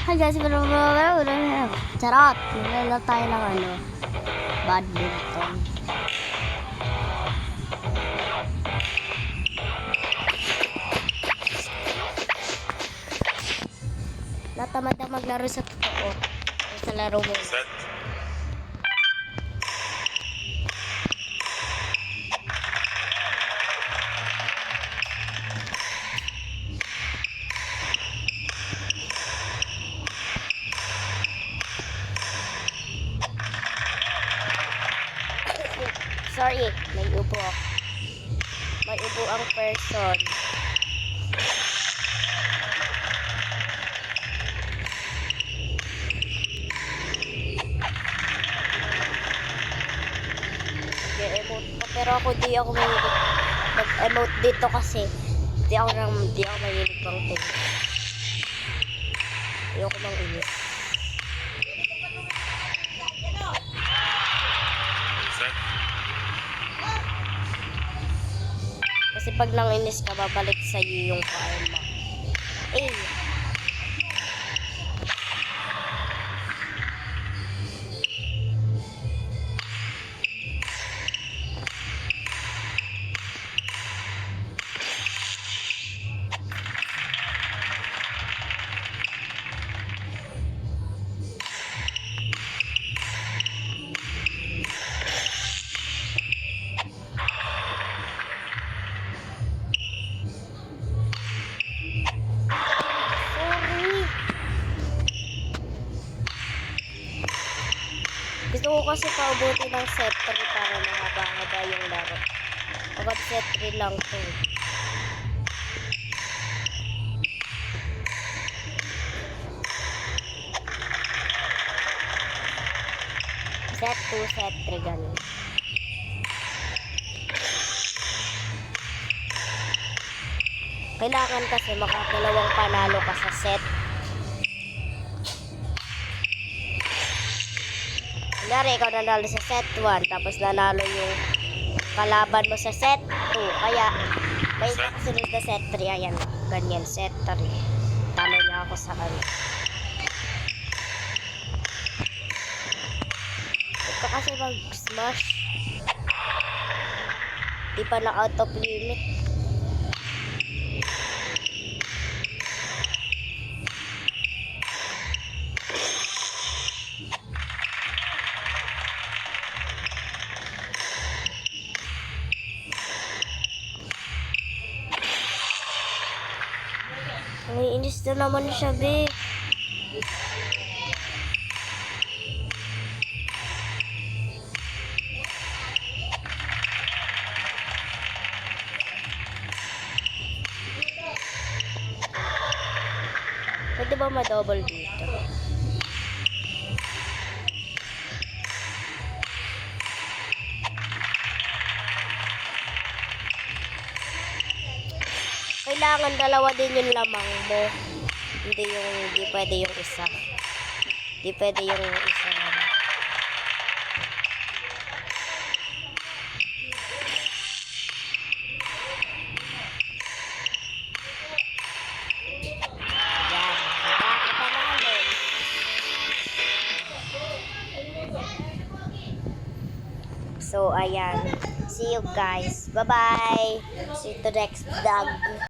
Hi guys, charot! Nalala tayo ng badminton. Natamad na maglaro sa totoo. Sa laro mo. Set. Sorry, may upo ako. May upo ang person. Emote. Pero ako di ako mahilig mag-emote dito kasi di ako mahilig pang thing. Di ako mang inis. Set. Kasi pag nanginis ka, babalik sa iyo yung karma. Eh. Gusto ko kasi paubuti ng set 3 para mahaba-haba yung laro. Kapag set 3 lang to. Set 2, set 3 ganun. Kailangan kasi makadalawang panalo ka sa set. Kunyari, ikaw nanalo sa set 1, tapos nanalo yung kalaban mo sa set 2. Kaya, may kasunod na set 3. Ayan, ganyan, set 3. Talo niya ako sa kanya. Huwag ka kasi mag-smash. Di pa na out of limit. Naiinis na naman siya, be. Pwede ba ma-double dito? Kailangan dalawa din yung lamang mo. Hindi pwede yung isa. Hindi pwede yung isa lang. Yan. Diba? Panalo. So, ayan. See you guys. Bye-bye. See you to next vlog.